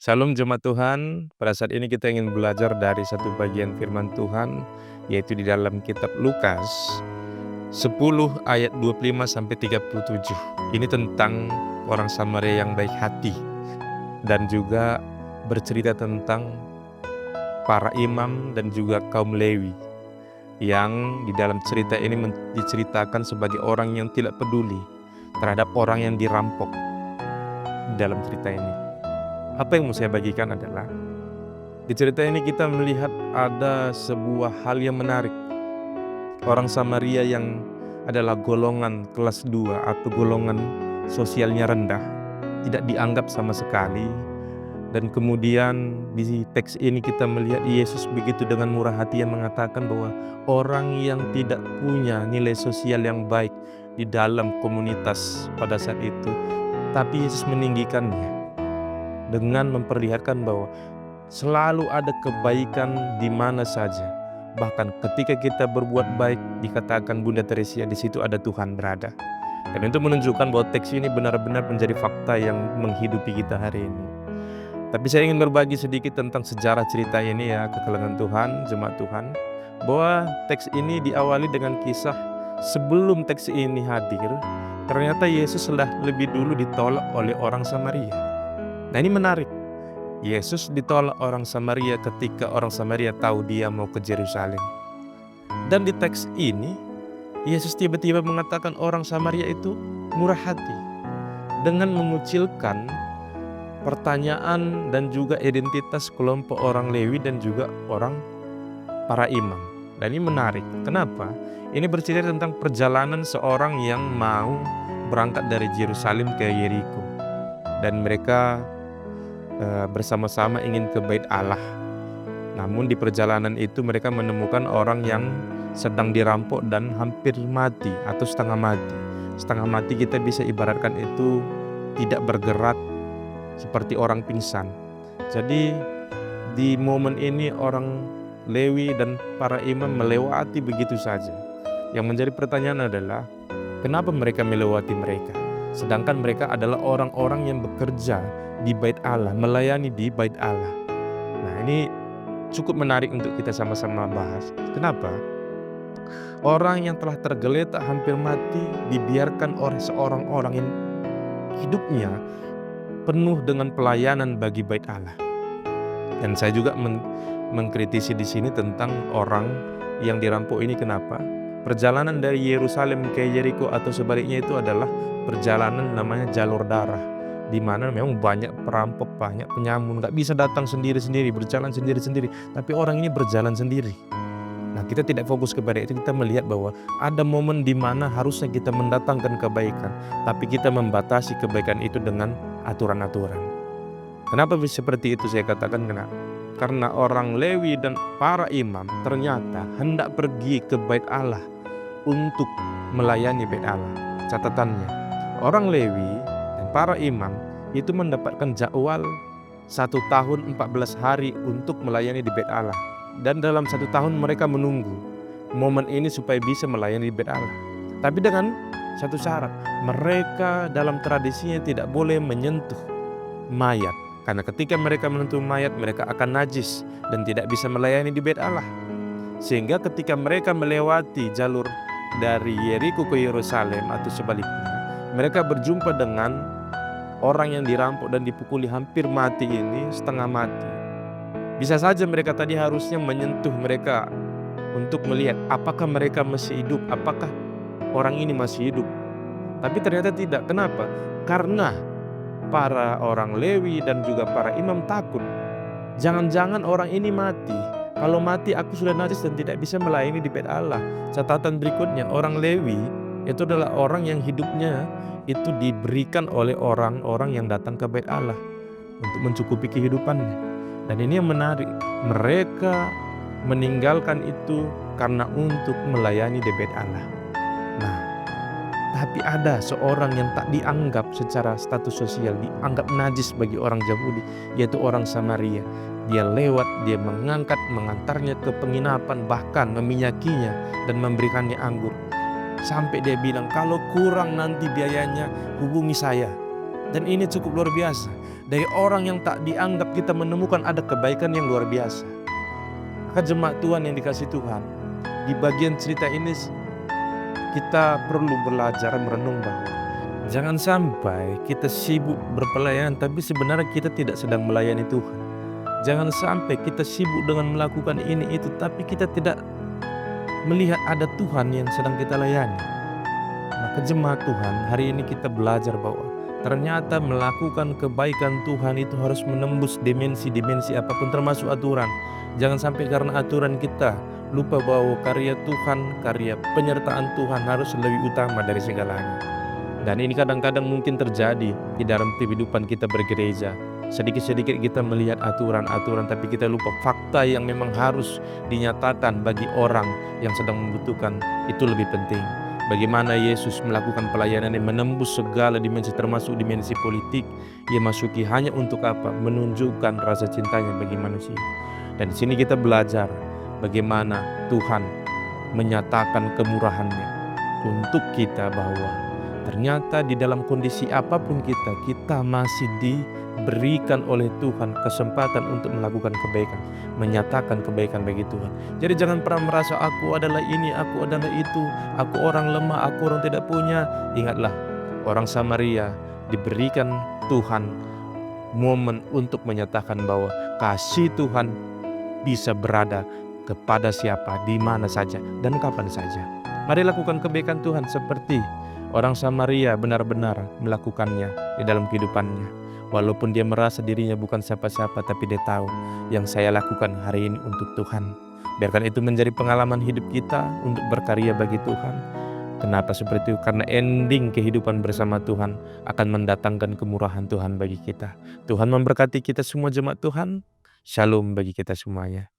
Shalom jemaat Tuhan, pada saat ini kita ingin belajar dari satu bagian firman Tuhan, yaitu di dalam kitab Lukas 10 ayat 25 sampai 37. Ini tentang orang Samaria yang baik hati dan juga bercerita tentang para imam dan juga kaum Lewi yang di dalam cerita ini diceritakan sebagai orang yang tidak peduli terhadap orang yang dirampok di dalam cerita ini. Apa yang mau saya bagikan adalah di cerita ini kita melihat ada sebuah hal yang menarik. Orang Samaria yang adalah golongan kelas 2 atau golongan sosialnya rendah, tidak dianggap sama sekali. Dan kemudian di teks ini kita melihat Yesus begitu dengan murah hati yang mengatakan bahwa orang yang tidak punya nilai sosial yang baik di dalam komunitas pada saat itu, tapi Yesus meninggikannya dengan memperlihatkan bahwa selalu ada kebaikan di mana saja. Bahkan ketika kita berbuat baik, dikatakan Bunda Teresia, di situ ada Tuhan berada. Dan itu menunjukkan bahwa teks ini benar-benar menjadi fakta yang menghidupi kita hari ini. Tapi saya ingin berbagi sedikit tentang sejarah cerita ini ya, kekelanan Tuhan, jemaat Tuhan. Bahwa teks ini diawali dengan kisah sebelum teks ini hadir, ternyata Yesus sudah lebih dulu ditolak oleh orang Samaria. Nah ini menarik, Yesus ditolak orang Samaria ketika orang Samaria tahu dia mau ke Yerusalem. Dan di teks ini, Yesus tiba-tiba mengatakan orang Samaria itu murah hati dengan mengucilkan pertanyaan dan juga identitas kelompok orang Lewi dan juga orang para imam. Dan ini menarik, kenapa? Ini bercerita tentang perjalanan seorang yang mau berangkat dari Yerusalem ke Yeriko. Dan mereka bersama-sama ingin ke Bait Allah. Namun di perjalanan itu mereka menemukan orang yang sedang dirampok dan hampir mati atau setengah mati. Setengah mati kita bisa ibaratkan itu tidak bergerak seperti orang pingsan. Jadi di momen ini orang Lewi dan para imam melewati begitu saja. Yang menjadi pertanyaan adalah kenapa mereka melewati mereka? Sedangkan mereka adalah orang-orang yang bekerja di Bait Allah, melayani di Bait Allah. Nah ini cukup menarik untuk kita sama-sama bahas. Kenapa? Orang yang telah tergeletak hampir mati dibiarkan oleh seorang orang yang hidupnya penuh dengan pelayanan bagi Bait Allah. Dan saya juga mengkritisi di sini tentang orang yang dirampok ini. Kenapa? Perjalanan dari Yerusalem ke Yeriko atau sebaliknya itu adalah perjalanan namanya jalur darah, di mana memang banyak perampok, banyak penyamun, gak bisa datang sendiri-sendiri, berjalan sendiri-sendiri, tapi orang ini berjalan sendiri. Nah kita tidak fokus kepada itu, kita melihat bahwa ada momen di mana harusnya kita mendatangkan kebaikan, tapi kita membatasi kebaikan itu dengan aturan-aturan. Kenapa bisa seperti itu saya katakan? Kenapa? Karena orang Lewi dan para imam ternyata hendak pergi ke Bait Allah untuk melayani Bait Allah. Catatannya, orang Lewi dan para imam itu mendapatkan jadwal 1 tahun 14 hari untuk melayani di Bait Allah. Dan dalam 1 tahun mereka menunggu momen ini supaya bisa melayani di Bait Allah. Tapi dengan satu syarat, mereka dalam tradisinya tidak boleh menyentuh mayat. Karena ketika mereka menyentuh mayat, mereka akan najis dan tidak bisa melayani di Bait Allah. Sehingga ketika mereka melewati jalur dari Yeriko ke Yerusalem atau sebaliknya, mereka berjumpa dengan orang yang dirampok dan dipukuli hampir mati ini, setengah mati. Bisa saja mereka tadi harusnya menyentuh mereka untuk melihat apakah mereka masih hidup, apakah orang ini masih hidup. Tapi ternyata tidak. Kenapa? Karena para orang Lewi dan juga para imam takut. Jangan-jangan orang ini mati. Kalau mati aku sudah najis dan tidak bisa melayani di Bait Allah. Catatan berikutnya, orang Lewi itu adalah orang yang hidupnya itu diberikan oleh orang-orang yang datang ke Bait Allah untuk mencukupi kehidupannya. Dan ini yang menarik, mereka meninggalkan itu karena untuk melayani di Bait Allah. Nah, tapi ada seorang yang tak dianggap secara status sosial, dianggap najis bagi orang Yahudi, yaitu orang Samaria. Dia lewat, dia mengangkat, mengantarnya ke penginapan, bahkan meminyakinya dan memberikannya anggur. Sampai dia bilang, kalau kurang nanti biayanya hubungi saya. Dan ini cukup luar biasa. Dari orang yang tak dianggap kita menemukan ada kebaikan yang luar biasa. Maka jemaat Tuhan yang dikasih Tuhan, di bagian cerita ini kita perlu belajar merenung bahwa jangan sampai kita sibuk berpelayanan tapi sebenarnya kita tidak sedang melayani Tuhan. Jangan sampai kita sibuk dengan melakukan ini itu tapi kita tidak melihat ada Tuhan yang sedang kita layani. Maka jemaat Tuhan, hari ini kita belajar bahwa ternyata melakukan kebaikan Tuhan itu harus menembus dimensi-dimensi apapun termasuk aturan. Jangan sampai karena aturan kita lupa bahwa karya Tuhan, karya penyertaan Tuhan harus lebih utama dari segalanya. Dan ini kadang-kadang mungkin terjadi di dalam kehidupan kita bergereja. Sedikit-sedikit kita melihat aturan-aturan tapi kita lupa fakta yang memang harus dinyatakan bagi orang yang sedang membutuhkan itu lebih penting. Bagaimana Yesus melakukan pelayanan yang menembus segala dimensi termasuk dimensi politik. Ia masuki hanya untuk apa? Menunjukkan rasa cintanya bagi manusia. Dan di sini kita belajar bagaimana Tuhan menyatakan kemurahannya untuk kita bahwa ternyata di dalam kondisi apapun kita masih diberikan oleh Tuhan kesempatan untuk melakukan kebaikan, menyatakan kebaikan bagi Tuhan. Jadi jangan pernah merasa aku adalah ini, aku adalah itu, aku orang lemah, aku orang tidak punya. Ingatlah, orang Samaria diberikan Tuhan momen untuk menyatakan bahwa kasih Tuhan bisa berada kepada siapa, di mana saja, dan kapan saja. Mari lakukan kebaikan Tuhan seperti orang Samaria benar-benar melakukannya di dalam kehidupannya. Walaupun dia merasa dirinya bukan siapa-siapa, tapi dia tahu yang saya lakukan hari ini untuk Tuhan. Biarkan itu menjadi pengalaman hidup kita untuk berkarya bagi Tuhan. Kenapa seperti itu? Karena ending kehidupan bersama Tuhan akan mendatangkan kemurahan Tuhan bagi kita. Tuhan memberkati kita semua jemaat Tuhan. Shalom bagi kita semuanya.